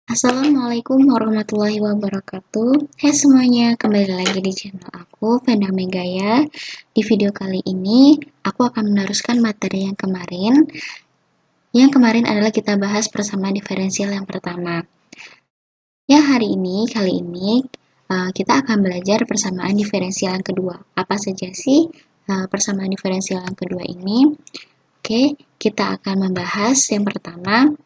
Assalamualaikum warahmatullahi wabarakatuh. Hai semuanya, kembali lagi di channel aku, Venda Megaya. Di video kali ini, aku akan meneruskan materi yang kemarin. Yang kemarin adalah kita bahas persamaan diferensial yang pertama. Ya, kali ini, kita akan belajar persamaan diferensial yang kedua. Apa saja sih persamaan diferensial yang kedua ini? Oke, kita akan membahas yang pertama,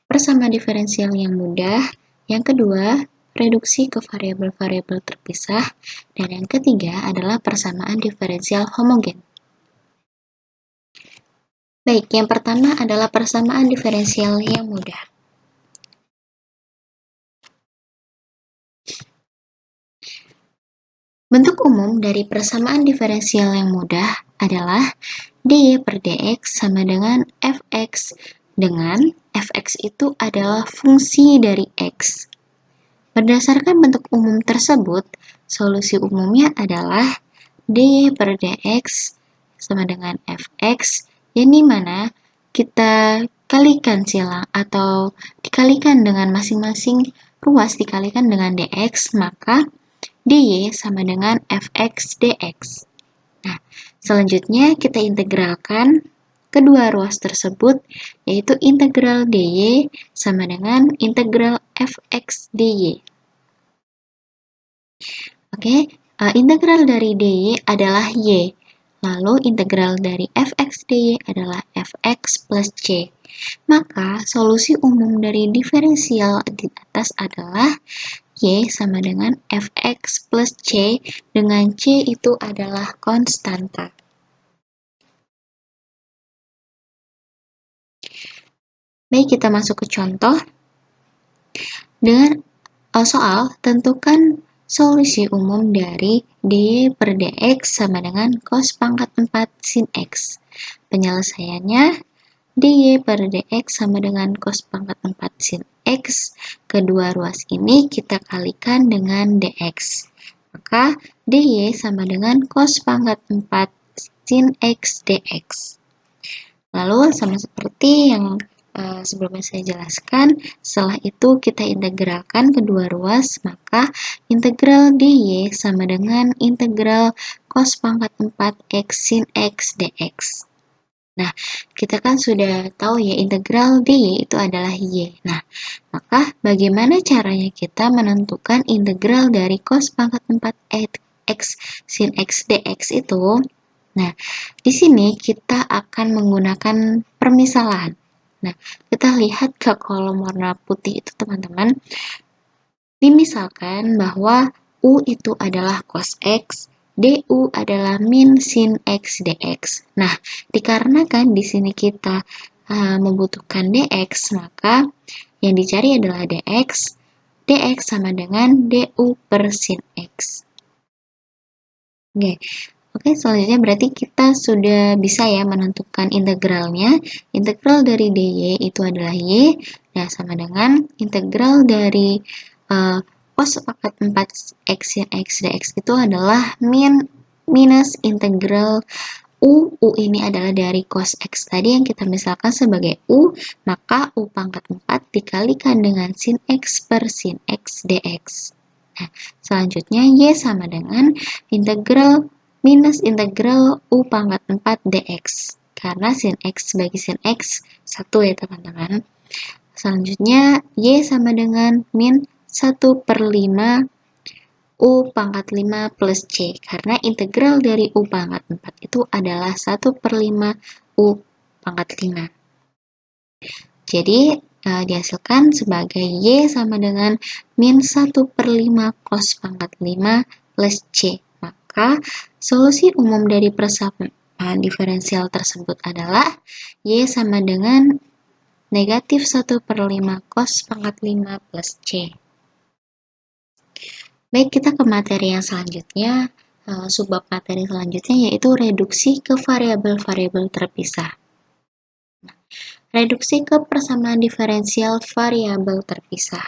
persamaan diferensial yang mudah, yang kedua, reduksi ke variabel-variabel terpisah, dan yang ketiga adalah persamaan diferensial homogen. Baik, yang pertama adalah persamaan diferensial yang mudah. Bentuk umum dari persamaan diferensial yang mudah adalah dy per dx sama dengan fx, dengan fx itu adalah fungsi dari x. Berdasarkan bentuk umum tersebut, solusi umumnya adalah dy per dx sama dengan fx, yang dimana kita kalikan silang atau dikalikan dengan masing-masing ruas dikalikan dengan dx, maka dy sama dengan fx dx. Nah, selanjutnya kita integralkan kedua ruas tersebut, yaitu integral dy sama dengan integral fx dy. Oke, integral dari dy adalah y, lalu integral dari fx dy adalah fx plus c. Maka solusi umum dari diferensial di atas adalah y sama dengan fx plus c, dengan c itu adalah konstanta. Baik, kita masuk ke contoh. Dengan soal, tentukan solusi umum dari dy per dx sama dengan cos pangkat 4 sin x. Penyelesaiannya, dy per dx sama dengan cos pangkat 4 sin x. Kedua ruas ini kita kalikan dengan dx. Maka dy sama dengan cos pangkat 4 sin x dx. Lalu sama seperti yang sebelumnya saya jelaskan, setelah itu kita integralkan kedua ruas, maka integral dy sama dengan integral cos pangkat 4x sin x dx. Nah, kita kan sudah tahu ya integral dy itu adalah y. Nah, maka bagaimana caranya kita menentukan integral dari cos pangkat 4x sin x dx itu? Nah, di sini kita akan menggunakan permisalan. Nah, kita lihat ke kolom warna putih itu, teman-teman. Dimisalkan bahwa U itu adalah cos X, DU adalah min sin X dx. Nah, dikarenakan di sini kita membutuhkan dx, maka yang dicari adalah dx. Dx sama dengan DU per sin X. Oke, selanjutnya berarti kita sudah bisa ya menentukan integralnya. Integral dari dy itu adalah y, nah sama dengan integral dari cos pangkat 4x sin x dx itu adalah minus integral u. U ini adalah dari cos x tadi yang kita misalkan sebagai u, maka u pangkat 4 dikalikan dengan sin x per sin x dx. Nah, selanjutnya y sama dengan integral minus integral u pangkat 4 dx, karena sin x bagi sin x 1 ya teman-teman. Selanjutnya y sama dengan min 1 per 5 u pangkat 5 plus c, karena integral dari u pangkat 4 itu adalah 1 per 5 u pangkat 5. Jadi dihasilkan sebagai y sama dengan min 1 per 5 cos pangkat 5 plus c. Maka solusi umum dari persamaan diferensial tersebut adalah y sama dengan negatif 1 per 5 cos pangkat 5 plus c. Baik, kita ke materi yang selanjutnya, subbab materi selanjutnya yaitu reduksi ke variabel-variabel terpisah. Reduksi ke persamaan diferensial variabel terpisah.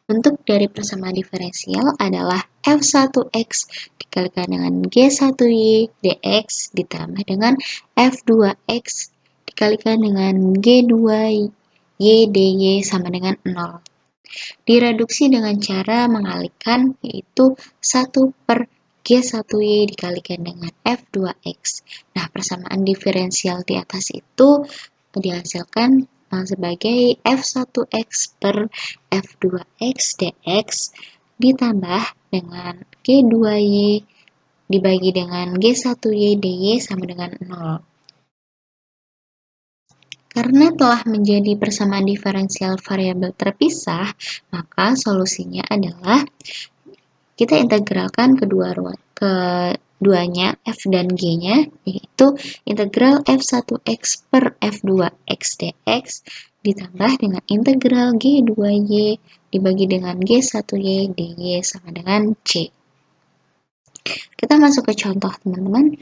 Bentuk dari persamaan diferensial adalah f1x dikalikan dengan g1y dx ditambah dengan f2x dikalikan dengan g2y dy sama dengan 0. Direduksi dengan cara mengalihkan, yaitu 1 per G1Y dikalikan dengan F2X. Nah, persamaan diferensial di atas itu dihasilkan sebagai F1X per F2X dx ditambah dengan G2Y dibagi dengan G1Y dy sama dengan 0. Karena telah menjadi persamaan diferensial variabel terpisah, maka solusinya adalah kita integralkan keduanya f dan g-nya, yaitu integral f1x per f2x dx ditambah dengan integral g2y dibagi dengan g1y dy sama dengan c. Kita masuk ke contoh, teman-teman.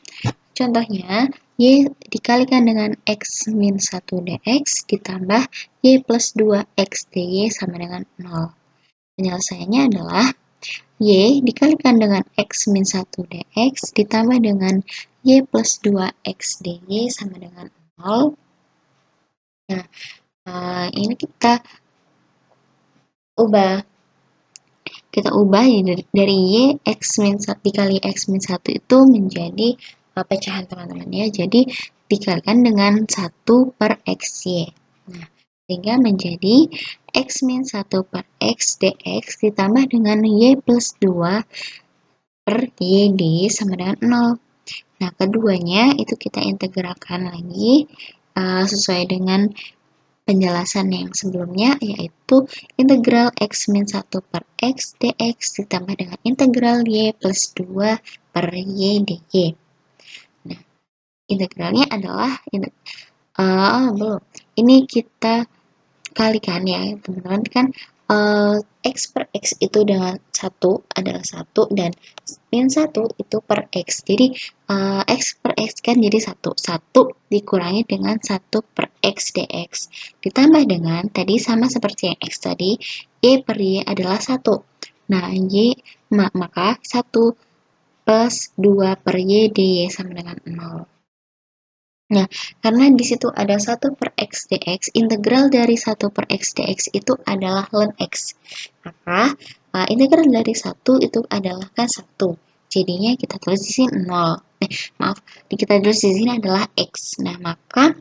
Contohnya, y dikalikan dengan x min 1 dx ditambah y plus 2x dy sama dengan 0. Penyelesaiannya adalah y dikalikan dengan x min 1 dx ditambah dengan y plus 2x dy sama dengan 0. Nah, ini kita ubah dari y x min 1 dikali x min 1 itu menjadi pecahan, teman-teman ya. Jadi dikalikan dengan 1 per xy. Nah, sehingga menjadi x min 1 per x dx ditambah dengan y plus 2 per y dy sama dengan 0. Nah, keduanya itu kita integralkan lagi sesuai dengan penjelasan yang sebelumnya, yaitu integral x min 1 per x dx ditambah dengan integral y plus 2 per y dy. Nah, integralnya adalah belum. Ini kita kalikan ya, teman-teman, kan x per x itu dengan 1 adalah 1 dan min 1 itu per x. Jadi x per x kan jadi 1 dikurangi dengan 1 per x dx ditambah dengan tadi sama seperti yang x tadi, y per y adalah 1. Nah, maka 1 plus 2 per y dy sama dengan 0. Nah, karena di situ ada 1 per x dx, integral dari 1 per x dx itu adalah ln x. Maka, integral dari 1 itu adalah kan 1. Jadinya kita tulis di sini 0. Kita tulis di sini adalah x. Nah, maka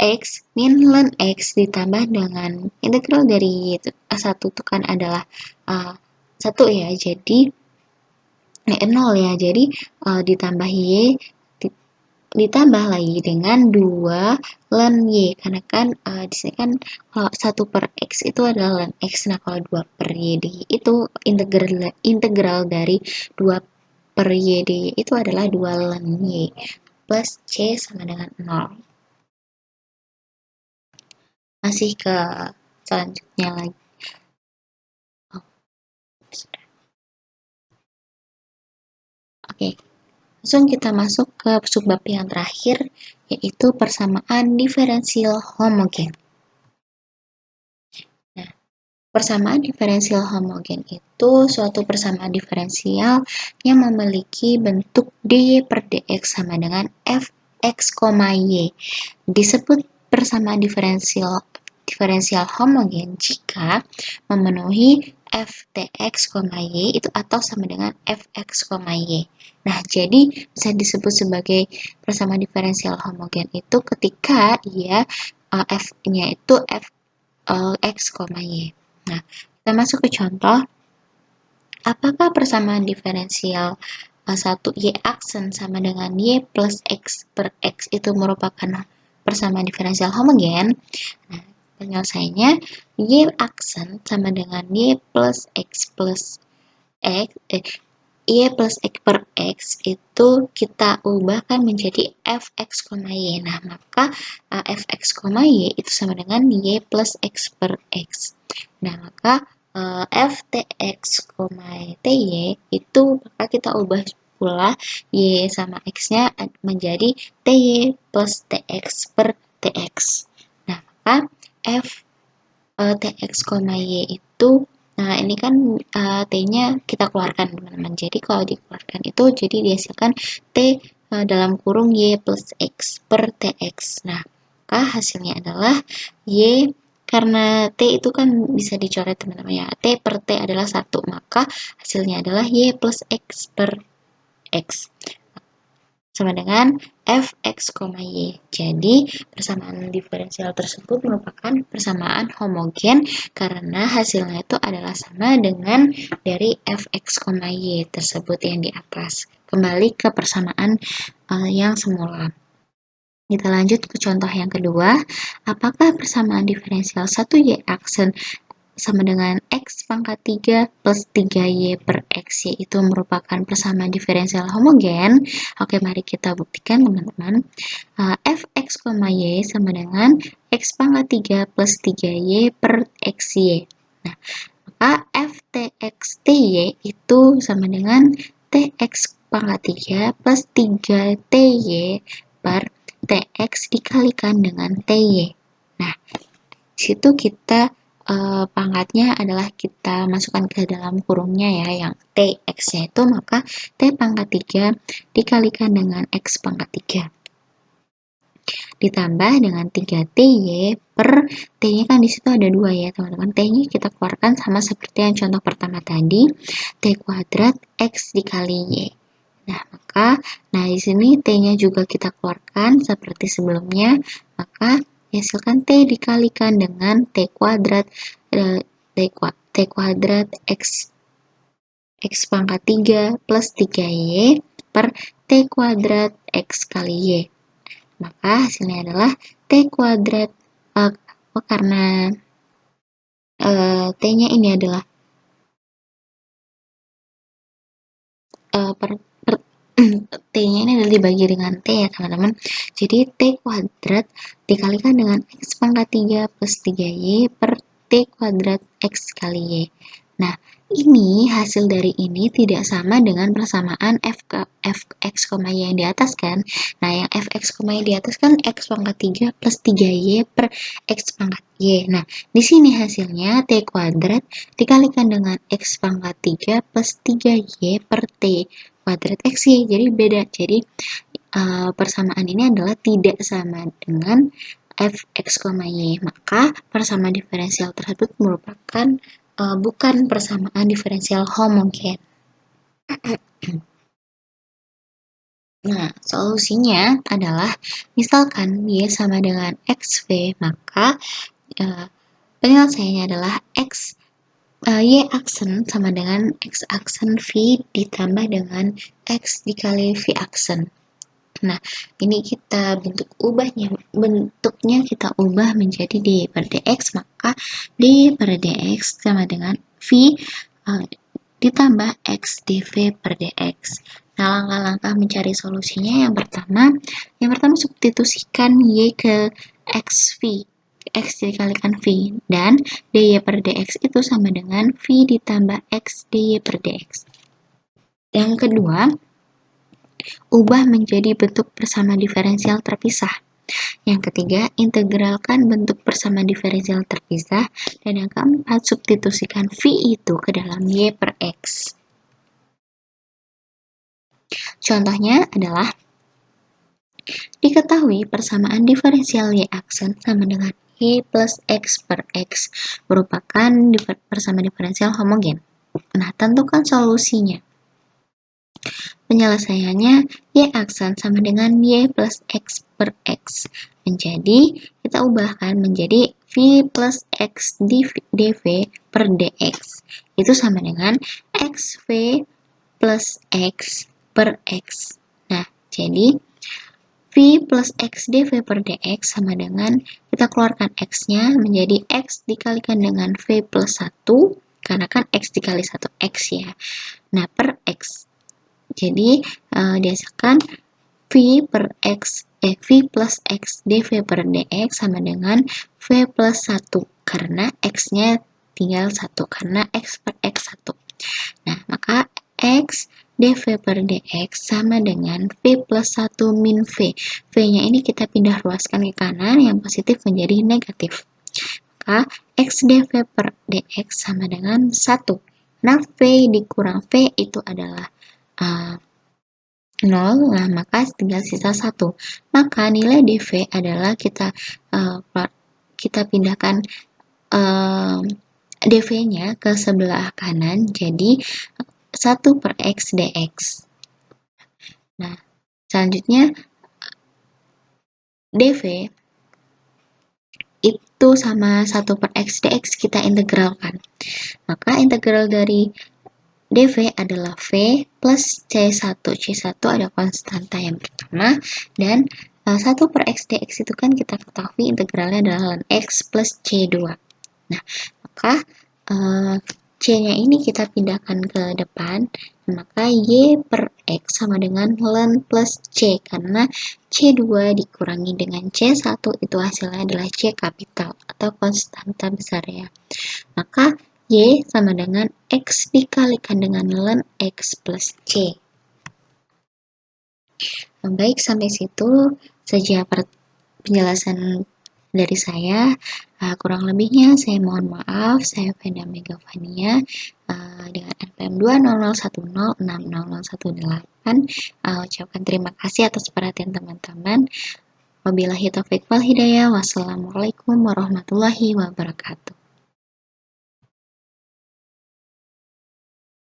x min ln x ditambah dengan integral dari 1 itu kan adalah 1 ya. Jadi 0 ya. Jadi ditambah y ditambah lagi dengan 2 ln y, karena kan di sini kan kalau 1 per x itu adalah ln x. Nah, kalau 2 per y dy itu integral dari 2 per y dy itu adalah 2 ln y plus c sama dengan 0. Masih ke selanjutnya lagi. Oke. Langsung kita masuk ke subbab yang terakhir, yaitu persamaan diferensial homogen. Nah, persamaan diferensial homogen itu suatu persamaan diferensial yang memiliki bentuk dy per dx sama dengan fx, y. Disebut persamaan diferensial homogen jika memenuhi ftx, y itu atau sama dengan fx, y. Nah, jadi bisa disebut sebagai persamaan diferensial homogen itu ketika f-nya itu x, y. Nah, kita masuk ke contoh. Apakah persamaan diferensial 1 y aksen sama dengan y plus x per x itu merupakan persamaan diferensial homogen? Nah, penyelesaiannya y aksen sama dengan y plus x per x itu kita ubahkan menjadi fx, y. Nah, maka fx, y itu sama dengan y plus x per x. Nah, maka ftx, ty itu maka kita ubah pula y sama x-nya menjadi ty plus tx per tx. Nah, maka tx, y itu, nah ini kan t-nya kita keluarkan, teman-teman. Jadi kalau dikeluarkan itu jadi dihasilkan t dalam kurung y plus x per tx. Nah, maka hasilnya adalah y karena T itu kan bisa dicoret teman-teman ya. T per T adalah 1, maka hasilnya adalah Y plus X per X sama dengan fx, y. Jadi, persamaan diferensial tersebut merupakan persamaan homogen karena hasilnya itu adalah sama dengan dari fx, y tersebut yang di atas. Kembali ke persamaan yang semula. Kita lanjut ke contoh yang kedua. Apakah persamaan diferensial 1y aksen sama dengan X pangkat 3 plus 3Y per X, yaitu merupakan persamaan diferensial homogen? Oke, mari kita buktikan teman-teman. Fx, Y sama dengan X pangkat 3 plus 3Y per XY. Nah, maka Ftx Ty itu sama dengan Tx pangkat 3 plus 3Ty per Tx dikalikan dengan Ty. Nah, disitu kita pangkatnya adalah kita masukkan ke dalam kurungnya ya, yang Tx-nya itu, maka T pangkat 3 dikalikan dengan X pangkat 3 ditambah dengan 3Ty per T-nya kan disitu ada 2 ya teman-teman. T-nya kita keluarkan sama seperti yang contoh pertama tadi, T kuadrat X dikali Y. Nah di sini T-nya juga kita keluarkan seperti sebelumnya, maka hasilkan T dikalikan dengan T kuadrat T kuadrat X pangkat 3 plus 3Y per T kuadrat X kali Y. Maka hasilnya adalah T kuadrat, karena T-nya ini adalah T-nya ini adalah dibagi dengan T ya teman-teman. Jadi T kuadrat dikalikan dengan X pangkat 3 plus 3Y per T kuadrat X kali Y. Nah, ini hasil dari ini tidak sama dengan persamaan fx, y yang di atas kan. Nah, yang fx, y di atas kan X pangkat 3 plus 3Y per X pangkat Y. Nah, di sini hasilnya T kuadrat dikalikan dengan X pangkat 3 plus 3Y per T kuadrat X, Y. Jadi beda. Jadi persamaan ini adalah tidak sama dengan fx, y. Maka persamaan diferensial tersebut merupakan bukan persamaan diferensial homogen. Nah, solusinya adalah misalkan Y sama dengan XV, maka penyelesaiannya adalah Y aksen sama dengan X aksen V ditambah dengan X dikali V aksen. Nah, ini kita bentuknya kita ubah menjadi D per dx, maka D per dx sama dengan V ditambah X dV per dx. Nah, langkah-langkah mencari solusinya yang pertama substitusikan Y ke XV. X dikalikan V, dan dy per dx itu sama dengan V ditambah X dy per dx. Yang kedua, ubah menjadi bentuk persamaan diferensial terpisah. Yang ketiga, integralkan bentuk persamaan diferensial terpisah. Dan yang keempat, substitusikan V itu ke dalam Y per X. Contohnya adalah, diketahui persamaan diferensial Y aksen sama dengan Y plus X per X merupakan persamaan diferensial homogen. Nah, tentukan solusinya. Penyelesaiannya, Y aksen sama dengan Y plus X per X. Menjadi, kita ubahkan menjadi V plus X dV per dx. Itu sama dengan XV plus X per X. Nah, jadi V plus X dV per dx sama dengan, kita keluarkan X-nya menjadi X dikalikan dengan V plus 1, karena kan X dikali 1 X ya. Nah, per X. Jadi, dihasilkan V plus X dV per dx sama dengan V plus 1, karena X-nya tinggal 1, karena X per X 1. Nah, maka X dV per dx sama dengan V plus 1 min V. V-nya ini kita pindah ruaskan ke kanan, yang positif menjadi negatif. Maka X dV per dx sama dengan 1. Nah, V dikurang V itu adalah 0, nah maka tinggal sisa 1. Maka nilai dV adalah kita pindahkan dv-nya ke sebelah kanan, jadi 1/x dx. Nah, selanjutnya dv itu sama 1/x dx kita integralkan. Maka integral dari dv adalah v plus c1. C1 ada konstanta yang pertama, dan 1/x dx itu kan kita ketahui integralnya adalah ln x plus c2. Nah, maka c-nya ini kita pindahkan ke depan, maka y per x sama dengan ln plus c, karena c2 dikurangi dengan c1 itu hasilnya adalah c kapital atau konstanta besar ya. Maka y sama dengan x dikalikan dengan ln x plus c. Baik, sampai situ saja penjelasan dari saya. Kurang lebihnya saya mohon maaf. Saya Venda Megavania dengan NPM 20010600018. Ucapkan terima kasih atas perhatian teman-teman. Wabillahi taufiq wal hidayah. Wassalamualaikum warahmatullahi wabarakatuh.